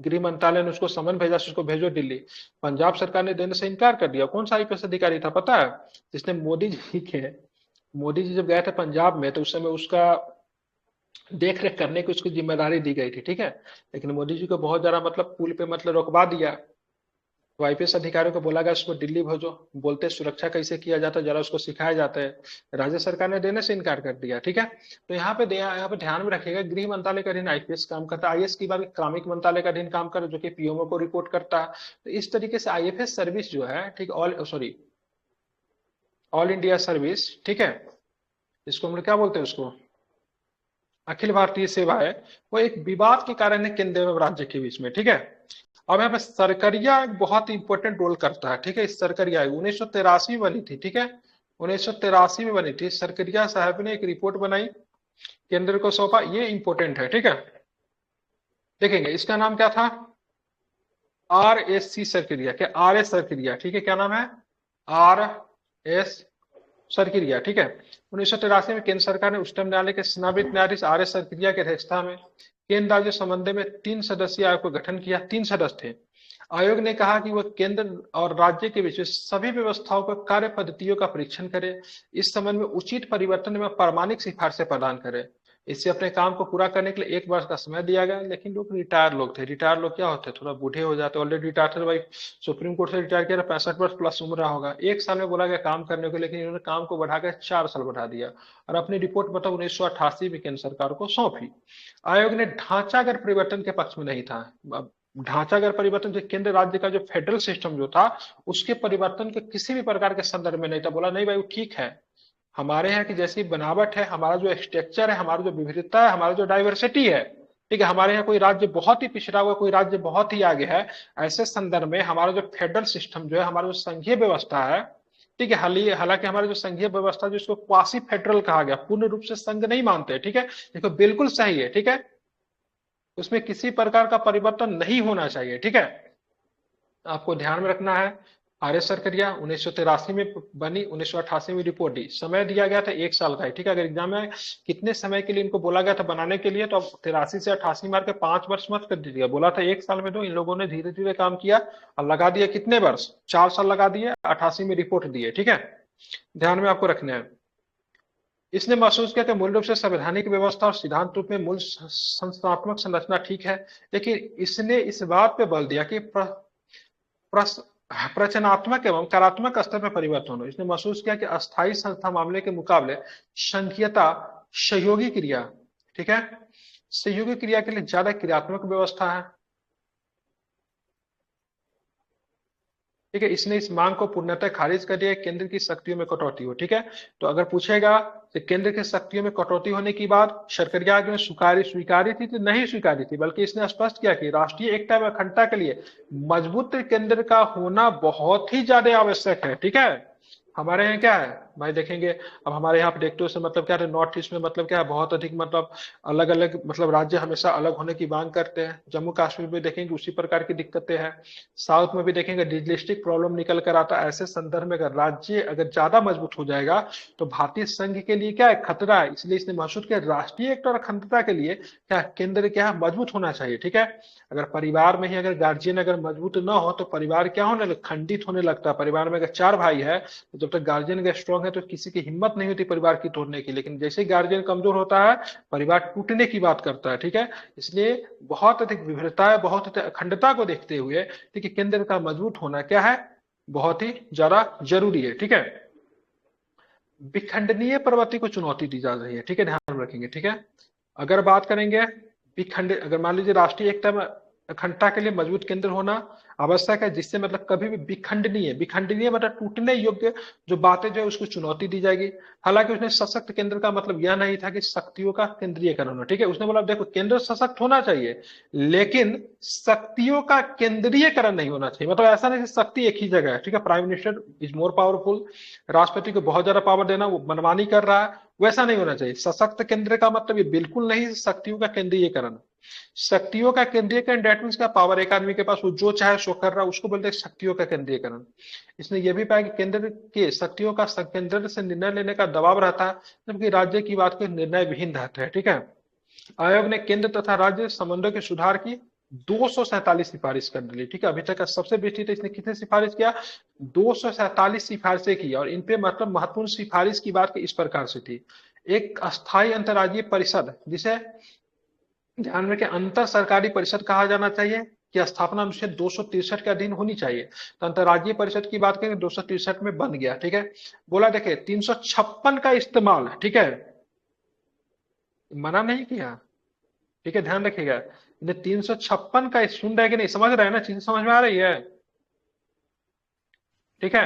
गृह मंत्रालय ने उसको समन भेजा, उसको भेजो दिल्ली, पंजाब सरकार ने देने से इनकार कर दिया। कौन सा आईपीएस अधिकारी था पता है, जिसने मोदी जी जब गए थे पंजाब में तो उस समय उसका देख रेख करने की उसकी जिम्मेदारी दी गई थी, ठीक है। लेकिन मोदी जी को बहुत ज्यादा मतलब पुल पे मतलब रोकवा दिया। तो आईपीएस अधिकारियों को बोला गया उसको दिल्ली भेजो, बोलते सुरक्षा कैसे किया जाता है जरा उसको सिखाया जाता है। राज्य सरकार ने देने से इनकार कर दिया, ठीक है। तो यहाँ पे ध्यान में रखिएगा, गृह मंत्रालय का अधीन आईपीएस काम करता है, आईएएस की बात कार्मिक मंत्रालय का अधीन काम करे जो कि पीएमओ को रिपोर्ट करता है। तो इस तरीके से आईएफएस सर्विस जो है, ठीक, ऑल इंडिया सर्विस, ठीक है, इसको हम लोग क्या बोलते हैं, उसको अखिल भारतीय सेवा है, वो एक विवाद के कारण है केंद्र एवं राज्य के बीच में, ठीक है। अब यहाँ पे सरकरिया एक बहुत इंपॉर्टेंट रोल करता है, ठीक है। इस सरकरिया 1983 में बनी थी, ठीक है, 1983 में बनी थी। सरकरिया साहब ने एक रिपोर्ट बनाई, केंद्र को सौंपा, ये इंपॉर्टेंट है, ठीक है। देखेंगे इसका नाम क्या था, RSC सरकरिया, क्या RS सरकरिया, ठीक है, क्या नाम है, RS सरकरिया, ठीक है। 1983 में केंद्र सरकार ने उच्चतम न्यायालय के सेवानिवृत्त न्यायाधीश RS सरकरिया की अध्यक्षता में केंद्र राज्य संबंध में 3 सदस्यीय आयोग का गठन किया। 3 सदस्य थे। आयोग ने कहा कि वह केंद्र और राज्य के बीच सभी व्यवस्थाओं पर कार्य पद्धतियों का परीक्षण करे, इस संबंध में उचित परिवर्तन में प्रामाणिक सिफारिशें प्रदान करे। इससे अपने काम को पूरा करने के लिए 1 वर्ष का समय दिया गया। लेकिन लोग रिटायर लोग थे, रिटायर लोग क्या होते, थोड़ा बूढ़े हो जाते, ऑलरेडी रिटायर थे भाई, सुप्रीम कोर्ट से रिटायर किया, 65 वर्ष प्लस उम्र रहा होगा। 1 साल में बोला गया काम करने को, लेकिन इन्होंने काम को बढ़ाकर 4 साल बढ़ा दिया और अपनी रिपोर्ट मतलब 1988 में केंद्र सरकार को सौंपी। आयोग ने ढांचागत परिवर्तन के पक्ष में नहीं था। ढांचागत परिवर्तन जो केंद्र राज्य का जो फेडरल सिस्टम जो था उसके परिवर्तन के किसी भी प्रकार के संदर्भ में नहीं था। बोला नहीं भाई वो ठीक है, हमारे यहाँ की जैसी बनावट है, हमारा जो स्ट्रक्चर है, हमारा जो विविधता है, हमारा जो डाइवर्सिटी है, ठीक है, हमारे यहाँ कोई राज्य बहुत ही पिछड़ा हुआ, कोई राज्य बहुत ही आगे है, ऐसे संदर्भ में हमारा जो फेडरल सिस्टम जो है, हमारा जो संघीय व्यवस्था है, ठीक है, हालांकि हमारी जो संघीय व्यवस्था जिसको क्वासी फेडरल कहा गया, पूर्ण रूप से संघ नहीं मानते, ठीक है, देखो बिल्कुल सही है, ठीक है, उसमें किसी प्रकार का परिवर्तन नहीं होना चाहिए, ठीक है, आपको ध्यान में रखना है। आर्य सरकरिया 1983 में बनी, 1988 में रिपोर्ट दी, समय दिया गया था 1 साल का है, ठीक है, अगर एग्जाम में कितने समय के लिए इनको बोला गया था बनाने के लिए, तो अब 83 से 88 मार के 5 वर्ष मत कर दीजिएगा, बोला था 1 साल में दो, इन लोगों ने धीरे धीरे काम किया और लगा दिया कितने वर्ष, 4 साल लगा दिए, 88 में रिपोर्ट दिए, ठीक है, ध्यान में आपको रखना है। इसने महसूस किया कि मूल रूप से संवैधानिक व्यवस्था और सिद्धांत रूप में मूल संस्थात्मक संरचना ठीक है, लेकिन इसने इस बात पे बल दिया कि प्रचनात्मक एवं कार्यात्मक स्तर पर परिवर्तन हो। इसने महसूस किया कि अस्थायी संस्था मामले के मुकाबले संघीयता सहयोगी क्रिया, ठीक है, सहयोगी क्रिया के लिए ज्यादा क्रियात्मक व्यवस्था है, ठीक है, इसने इस मांग को पूर्णतः खारिज कर दिया, केंद्र की शक्तियों में कटौती हो, ठीक है, तो अगर पूछेगा कि केंद्र की शक्तियों में कटौती होने की बात सरकरिया ने स्वीकारी थी तो नहीं स्वीकारी थी, बल्कि इसने स्पष्ट किया कि राष्ट्रीय एकता व अखंडता के लिए मजबूत केंद्र का होना बहुत ही ज्यादा आवश्यक है, ठीक है। हमारे यहाँ क्या है भाई, देखेंगे अब हमारे यहाँ पे देखते हो मतलब क्या है, नॉर्थ ईस्ट में मतलब क्या है, बहुत अधिक मतलब अलग अलग मतलब राज्य हमेशा अलग होने की मांग करते हैं, जम्मू कश्मीर में देखेंगे उसी प्रकार की दिक्कतें हैं, साउथ में भी देखेंगे डिजिलिस्टिक प्रॉब्लम निकल कर आता है। ऐसे संदर्भ में अगर राज्य अगर ज्यादा मजबूत हो जाएगा तो भारतीय संघ के लिए क्या है, खतरा है, इसलिए इसने महसूस किया राष्ट्रीय एकता और अखंडता के लिए क्या केंद्र क्या है, मजबूत होना चाहिए, ठीक है। अगर परिवार में ही अगर गार्जियन अगर मजबूत ना हो तो परिवार क्या होने खंडित होने लगता है। परिवार में अगर 4 भाई है तो जब तक गार्जियन अगर स्ट्रांग है तो किसी की हिम्मत नहीं होती परिवार की तोड़ने की, लेकिन जैसे ही गार्जियन कमजोर होता है परिवार टूटने की बात करता है, ठीक है। इसलिए बहुत अधिक विविधता है, बहुत अधिक अखंडता को देखते हुए ठीक है, केंद्र का मजबूत होना क्या है, बहुत ही ज्यादा जरूरी है, ठीक है। विखंडनीय प्रवृत्ति को चुनौती दी जा रही है, ठीक है, ध्यान रखेंगे, ठीक है। अगर बात करेंगे अगर मान लीजिए राष्ट्रीय एकता में अखंडता के लिए मजबूत केंद्र होना आवश्यक है, जिससे मतलब कभी भी विखंडनीय मतलब टूटने योग्य जो बातें जो है उसको चुनौती दी जाएगी। हालांकि उसने सशक्त केंद्र का मतलब यह नहीं था कि शक्तियों का केंद्रीयकरण होना, ठीक है। उसने बोला देखो केंद्र सशक्त होना चाहिए लेकिन शक्तियों का केंद्रीयकरण नहीं होना चाहिए, मतलब ऐसा नहीं कि शक्ति एक ही जगह है, ठीक है। Prime minister is more powerful, राष्ट्रपति को बहुत ज्यादा पावर देना वो मनमानी कर रहा है, वैसा नहीं होना चाहिए। सशक्त केंद्र का मतलब ये बिल्कुल नहीं शक्तियों का केंद्रीयकरण। शक्तियों का केंद्रीयकरण डेट मींस का पावर एक आदमी के पास वो जो चाहे सो कर रहा है, उसको बोलते हैं शक्तियों का केंद्रीयकरण। इसने यह भी पाया कि केंद्र के शक्तियों का केंद्र से निर्णय लेने का दबाव रहता है, जबकि राज्य की बात को निर्णय विहीन रहते हैं, ठीक है। आयोग ने केंद्र तथा राज्य संबंधों के सुधार की 247 सिफारिश कर दी, ठीक है। अभी तक का सबसे बेस्ट इसने कितने सिफारिश किया, 247 सिफारिशें की, और इन पे मतलब महत्वपूर्ण सिफारिश की बात इस प्रकार से थी। एक अस्थायी अंतर्राज्यीय परिषद जिसे ध्यान में अंतर सरकारी परिषद कहा जाना चाहिए कि स्थापना अनुच्छेद 263 के अधीन होनी चाहिए। तो अंतर्राज्यीय परिषद की बात करें 263 में बन गया, ठीक है। बोला देखे 356 का इस्तेमाल, ठीक है, मना नहीं किया, ठीक है, ध्यान रखिएगा। 356 का सुन रहे कि नहीं, समझ रहे हैं ना, चीज समझ में आ रही है, ठीक है।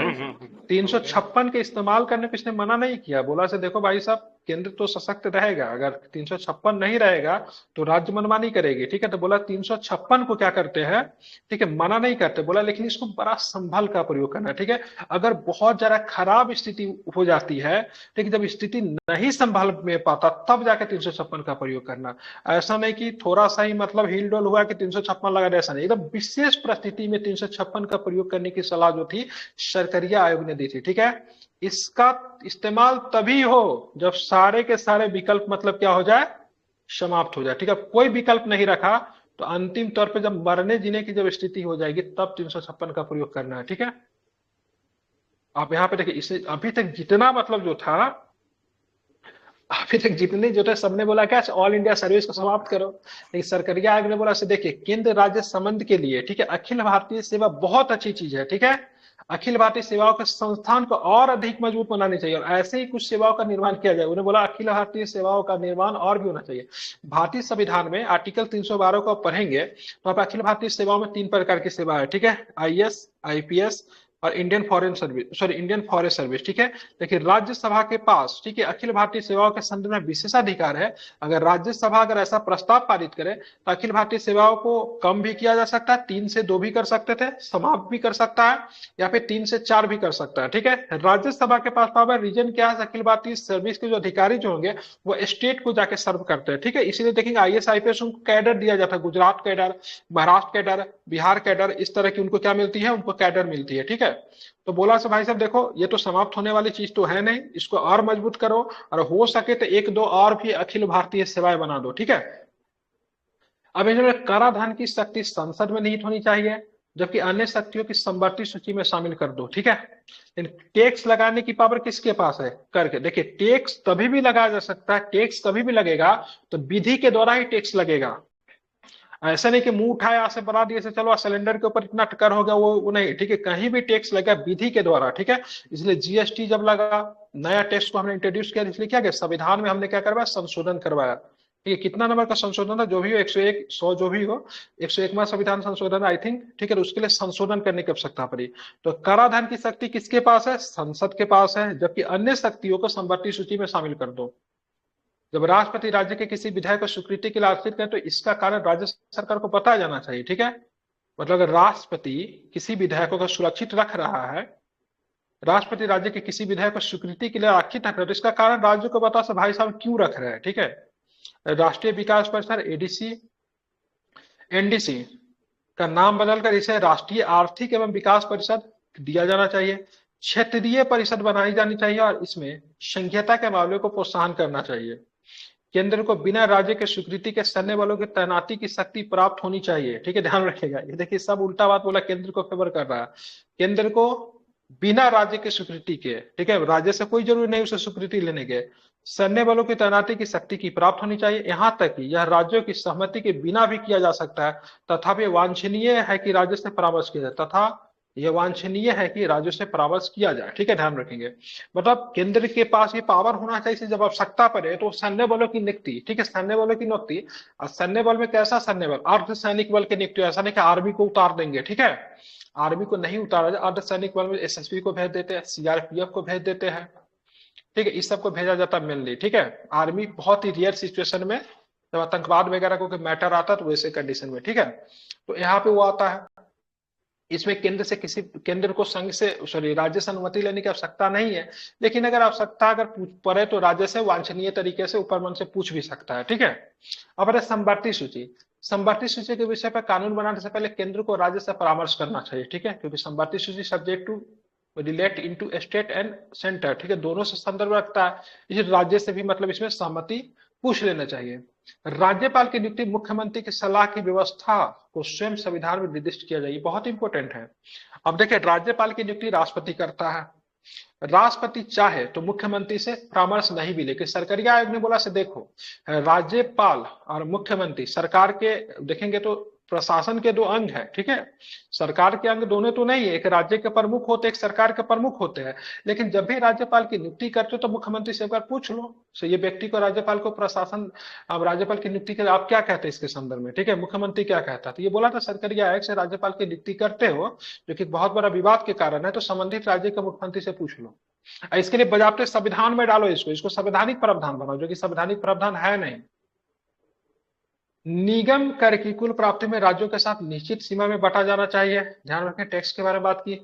356 के इस्तेमाल करने को इसने मना नहीं किया, बोला से देखो भाई साहब केंद्र तो सशक्त रहेगा, अगर 356 नहीं रहेगा तो राज्य मनमानी करेगी, ठीक है। तो बोला 356 को क्या करते हैं, ठीक है, मना नहीं करते, बोला लेकिन इसको बड़ा संभल का प्रयोग करना, ठीक है। अगर बहुत ज्यादा खराब स्थिति हो जाती है, ठीक है, जब स्थिति नहीं संभाल में पाता तब जाके 356 का प्रयोग करना। ऐसा नहीं कि थोड़ा सा ही मतलब हिल डोल हुआ कि 356 लगा, ऐसा नहीं, एकदम विशेष परिस्थिति में 356 का प्रयोग करने की सलाह जो थी सरकरिया आयोग ने दी थी, ठीक है। इसका इस्तेमाल तभी हो जब सारे के सारे विकल्प मतलब क्या हो जाए, समाप्त हो जाए, ठीक है। कोई विकल्प नहीं रखा तो अंतिम तौर पे जब मरने जीने की जब स्थिति हो जाएगी तब 356 का प्रयोग करना है, ठीक है। आप यहाँ पे देखिए इसे अभी तक जितना मतलब जो था, अभी तक जितने जो थे सबने बोला क्या ऑल इंडिया सर्विस को समाप्त करो, लेकिन सरकरिया आयोग ने बोला से देखिए केंद्र राज्य संबंध के लिए, ठीक है, अखिल भारतीय सेवा बहुत अच्छी चीज है, ठीक है। अखिल भारतीय सेवाओं के संस्थान को और अधिक मजबूत बनानी चाहिए और ऐसे ही कुछ सेवाओं का निर्माण किया जाए। उन्होंने बोला अखिल भारतीय सेवाओं का निर्माण और भी होना चाहिए। भारतीय संविधान में आर्टिकल 312 को पढ़ेंगे तो आप अखिल भारतीय सेवाओं में 3 प्रकार की सेवा है, ठीक है, आईएएस, आईपीएस, और Indian foreign service, sorry Indian forest service, ठीक है। देखिए राज्यसभा के पास, ठीक है, अखिल भारतीय सेवाओं के संदर्भ में विशेषाधिकार है। अगर राज्यसभा अगर ऐसा प्रस्ताव पारित करे तो अखिल भारतीय सेवाओं को कम भी किया जा सकता है, 3 से 2 भी कर सकते थे, समाप्त भी कर सकता है, या फिर 3 से 4 भी कर सकता है, ठीक है। राज्यसभा के पास पावर, रीजन क्या है, अखिल भारतीय सर्विस के जो अधिकारी जो होंगे वो स्टेट को जाके सर्व करते हैं, ठीक है। इसीलिए देखेंगे आईएएस आईपीएस उनको कैडर दिया जाता है, Gujarat cadre, Maharashtra cadre, Bihar cadre, इस तरह की उनको क्या मिलती है, उनको कैडर मिलती है, ठीक है। तो बोला से भाई साहब देखो ये तो समाप्त होने वाली चीज तो है नहीं, इसको और मजबूत करो, और हो सके तो 1-2 और भी अखिल भारतीय सेवाएं बना दो, ठीक है। अब इन्होंने कराधान की शक्ति संसद में निहित होनी चाहिए, जबकि अन्य शक्तियों की समवर्ती सूची में शामिल कर दो, ठीक है। टैक्स लगाने की पावर किसके पास है, करके देखिए, टैक्स तभी भी लगाया जा सकता है, टैक्स तभी भी लगेगा तो विधि के द्वारा ही टैक्स लगेगा। ऐसा नहीं कि मुंह उठाया से बना दिए से चलो सिलेंडर के ऊपर इतना कर हो गया, वो नहीं, ठीक है। कहीं भी टैक्स लगा विधि के द्वारा, ठीक है। इसलिए जीएसटी जब लगा, नया टैक्स को हमने इंट्रोड्यूस किया, इसलिए क्या किया, संविधान में हमने क्या करवाया, संशोधन करवाया, ठीक है। कितना नंबर का संशोधन था, जो भी हो, 101, 100 जो भी हो, 101वां संविधान संशोधन आई थिंक, ठीक है। उसके लिए संशोधन करने की आवश्यकता पड़ी। तो कराधान की शक्ति किसके पास है, संसद के पास है, जबकि अन्य शक्तियों को समवर्ती सूची में शामिल कर दो। जब राष्ट्रपति राज्य के किसी विधायक को स्वीकृति के लिए आश्रित करें तो इसका कारण राज्य सरकार को बताया जाना चाहिए, ठीक है। मतलब अगर राष्ट्रपति किसी विधायकों को सुरक्षित रख रहा है, राष्ट्रपति राज्य के किसी विधायक को स्वीकृति के लिए आरक्षित रख रहा है, तो इसका कारण राज्य को बता, भाई साहब क्यों रख रहे हैं, ठीक है। राष्ट्रीय विकास परिषद, एडीसी, एनडीसी का नाम बदलकर इसे राष्ट्रीय आर्थिक एवं विकास परिषद दिया जाना चाहिए। क्षेत्रीय परिषद बनाई जानी चाहिए और इसमें संघीयता के मामले को प्रोत्साहन करना चाहिए। केंद्र को बिना राज्य के स्वीकृति के सैन्य बलों की तैनाती की शक्ति प्राप्त होनी चाहिए, ठीक है, ध्यान रखिएगा। ये देखिए सब उल्टा बात बोला, केंद्र को फेवर कर रहा है। केंद्र को बिना राज्य के स्वीकृति के, ठीक है, राज्य से कोई जरूरी नहीं उसे स्वीकृति लेने के, सैन्य बलों की तैनाती की शक्ति की प्राप्त होनी चाहिए। यहाँ तक कि यह राज्यों की सहमति के बिना भी किया जा सकता है, तथापि वांछनीय है कि राज्य से परामर्श किया जाए, तथा यह वांछनीय है कि राज्यों से परामर्श किया जाए, ठीक है, ध्यान रखेंगे। मतलब केंद्र के पास ये पावर होना चाहिए, जब आवश्यकता पड़े तो सैन्य बलों की नियुक्ति, ठीक है, सैन्य बलों की नियुक्ति। और सैन्य बल में कैसा सैन्य बल, अर्धसैनिक बल की नियुक्ति, ऐसा नहीं कि आर्मी को उतार देंगे, ठीक है, आर्मी को नहीं उतारा जाए, अर्धसैनिक बल में एसएसबी को भेज देते हैं, सीआरपीएफ को भेज देते हैं, ठीक है, इस सबको भेजा जाता है मेनली, ठीक है। आर्मी बहुत ही रेयर सिचुएशन में, जब आतंकवाद वगैरह को मैटर आता है तो वैसे कंडीशन में, ठीक है। तो यहाँ पे वो आता है, इसमें केंद्र को संघ से, सॉरी, राज्य से अनुमति लेने की आवश्यकता नहीं है, लेकिन अगर आवश्यकता अगर पड़े तो राज्य से वांछनीय तरीके से ऊपर मन से पूछ भी सकता है, ठीक है। अब है समवर्ती सूची। समवर्ती सूची के विषय पर कानून बनाने से पहले केंद्र को राज्य से परामर्श करना चाहिए, ठीक है, क्योंकि समवर्ती सूची subject to relate into state and centre, ठीक है, दोनों से संदर्भ रखता है, इस राज्य से भी मतलब इसमें सहमति पूछ लेना चाहिए। राज्यपाल की नियुक्ति मुख्यमंत्री की सलाह की व्यवस्था को स्वयं संविधान में निर्दिष्ट किया जाए, बहुत इंपॉर्टेंट है। अब देखिए राज्यपाल की नियुक्ति राष्ट्रपति करता है, राष्ट्रपति चाहे तो मुख्यमंत्री से परामर्श नहीं भी, लेकिन सरकारिया आयोग ने बोला से देखो, राज्यपाल और मुख्यमंत्री सरकार के देखेंगे तो प्रशासन के 2 अंग है, ठीक है। सरकार के अंग दोनों तो नहीं है, एक राज्य के प्रमुख होते, एक सरकार के प्रमुख होते हैं, लेकिन जब भी राज्यपाल की नियुक्ति करते हो तो मुख्यमंत्री से एक बार पूछ लो, तो ये व्यक्ति को राज्यपाल को प्रशासन, अब राज्यपाल की नियुक्ति के आप क्या कहते हैं इसके संदर्भ में, ठीक है, मुख्यमंत्री क्या कहता है, तो ये बोला था सरकारी आयोग से राज्यपाल की नियुक्ति करते हो, जो कि बहुत बड़ा विवाद के कारण है, तो संबंधित राज्य के मुख्यमंत्री से पूछ लो। इसके लिए बजाते संविधान में डालो, इसको संवैधानिक प्रावधान बनाओ, जो कि संवैधानिक प्रावधान है नहीं। निगम कर की कुल प्राप्ति में राज्यों के साथ निश्चित सीमा में बांटा जाना चाहिए, ध्यान रखें, टैक्स के बारे में बात की।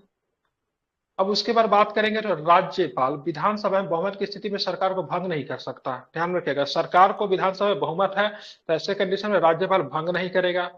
अब उसके बाद बात करेंगे तो राज्यपाल विधानसभा में बहुमत की स्थिति में सरकार को भंग नहीं कर सकता, ध्यान रखिएगा, सरकार को विधानसभा में बहुमत है तो ऐसे कंडीशन में राज्यपाल भंग नहीं करेगा।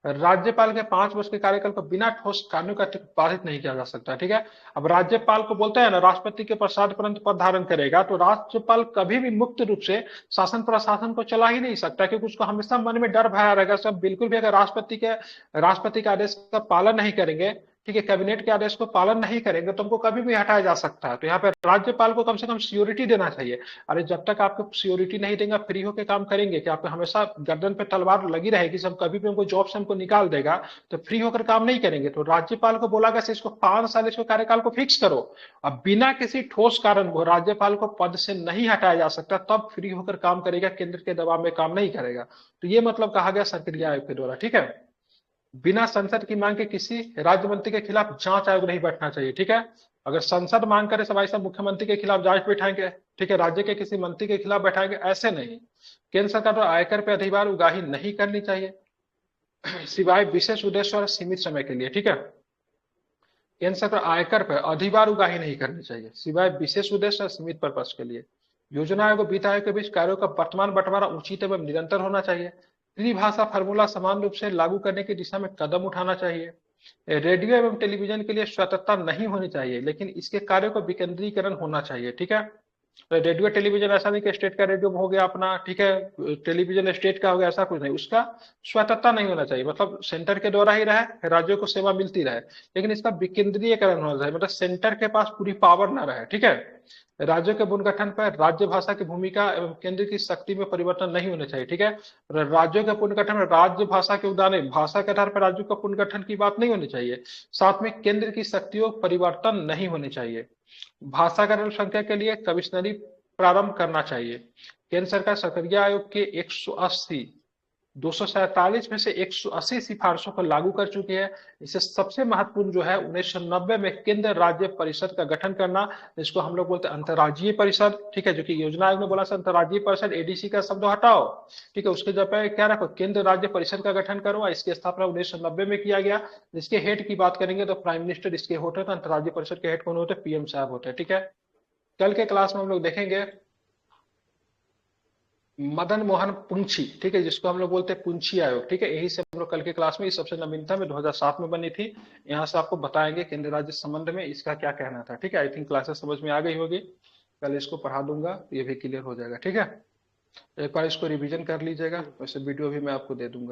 राज्यपाल के 5 वर्ष के कार्यकाल को बिना ठोस कानून का बाधित नहीं किया जा सकता, ठीक है। अब राज्यपाल को बोलते हैं ना राष्ट्रपति के प्रसाद परंतु पद धारण करेगा, तो राज्यपाल कभी भी मुक्त रूप से शासन प्रशासन को चला ही नहीं सकता, क्योंकि उसको हमेशा मन में डर भया रहेगा, सब बिल्कुल भी अगर राष्ट्रपति के आदेश का पालन नहीं करेंगे, ठीक है, कैबिनेट के आदेश को पालन नहीं करेंगे तो हमको कभी भी हटाया जा सकता है। तो यहाँ पे राज्यपाल को कम से कम सियोरिटी देना चाहिए। अरे जब तक आपको सियोरिटी नहीं देंगे, फ्री होकर काम करेंगे कि आपको हमेशा गर्दन पे तलवार लगी रहेगी, सब कभी भी हमको जॉब से हमको निकाल देगा, तो फ्री होकर काम नहीं करेंगे। तो राज्यपाल को बोला गया इसको 5 साल इसको कार्यकाल को फिक्स करो, अब बिना किसी ठोस कारण को राज्यपाल को पद से नहीं हटाया जा सकता, तब फ्री होकर काम करेगा, केंद्र के दबाव में काम नहीं करेगा। तो ये मतलब कहा गया सरकारी आयोग के द्वारा, ठीक है। बिना संसद की मांग के किसी राज्य मंत्री के खिलाफ जांच आयोग नहीं बैठना चाहिए, ठीक है। अगर संसद मांग करे तो भाई साहब मुख्यमंत्री के खिलाफ जांच बैठाएंगे, ठीक है, राज्य के किसी मंत्री के खिलाफ बैठाएंगे, ऐसे नहीं। केंद्र सरकार को आयकर पे अधिभार उगाही नहीं करनी चाहिए, सिवाय विशेष उद्देश्य और सीमित समय के लिए, ठीक है। केंद्र सरकार आयकर पर अधिभार उगाही नहीं करनी चाहिए, सिवाय विशेष उद्देश्य और सीमित पर्पज के लिए। योजना आयोग और वित्त आयोग के बीच कार्यों का वर्तमान बंटवारा उचित एवं निरंतर होना चाहिए। त्रिभाषा फार्मूला समान रूप से लागू करने की दिशा में कदम उठाना चाहिए। रेडियो एवं टेलीविजन के लिए स्वतंत्रता नहीं होनी चाहिए, लेकिन इसके कार्यों का विकेंद्रीकरण होना चाहिए, ठीक है। रेडियो टेलीविजन ऐसा नहीं कि स्टेट का रेडियो हो गया अपना, ठीक है, टेलीविजन स्टेट का हो गया, ऐसा कुछ नहीं, उसका स्वतंत्रता नहीं होना चाहिए, मतलब सेंटर के द्वारा ही रहे, राज्यों को सेवा मिलती रहे, लेकिन इसका विकेंद्रीकरण होना चाहिए, मतलब सेंटर के पास पूरी पावर ना रहे, ठीक है। राज्यों के पुनर्गठन पर राज्य भाषा की भूमिका एवं केंद्र की शक्ति में परिवर्तन नहीं होने चाहिए, ठीक है। राज्यों के पुनर्गठन में राज्य भाषा के उदाहरण, भाषा के आधार पर राज्यों का पुनर्गठन की बात नहीं होनी चाहिए। साथ में केंद्र की शक्तियों परिवर्तन नहीं होने चाहिए। भाषा का जनसंख्या के लिए कमिश्नरी प्रारंभ करना चाहिए। केंद्र सरकार सक्रिय आयोग के 180 247 में से 180 सिफारिशों को लागू कर चुकी है। इससे सबसे महत्वपूर्ण जो है 1990 में केंद्र राज्य परिषद का गठन करना, जिसको हम लोग बोलते हैं अंतर्राज्यीय परिषद, ठीक है, जो कि योजना आयोग ने बोला अंतर्राज्यीय परिषद, एडीसी का शब्द हटाओ, ठीक है, उसके जगह क्या रखो, केंद्र राज्य परिषद का गठन करो। इसकी स्थापना 1990 में किया गया। इसके हेड की बात करेंगे तो प्राइम मिनिस्टर इसके होते हैं, तो अंतर्राज्यीय परिषद के हेड कौन होते हैं, पीएम साहब होते हैं, ठीक है। कल के क्लास में हम लोग देखेंगे मदन मोहन पुंछी, ठीक है, जिसको हम लोग बोलते हैं पुंछी आयोग, ठीक है, यही से हम लोग कल के क्लास में, सबसे नवीनतम में 2007 में बनी थी। यहाँ से आपको बताएंगे केंद्र राज्य संबंध में इसका क्या कहना था, ठीक है। आई थिंक क्लासेस समझ में आ गई होगी, कल इसको पढ़ा दूंगा, ये भी क्लियर हो जाएगा, ठीक है। एक बार इसको रिवीजन कर लीजिएगा, वैसे वीडियो भी मैं आपको दे दूंगा।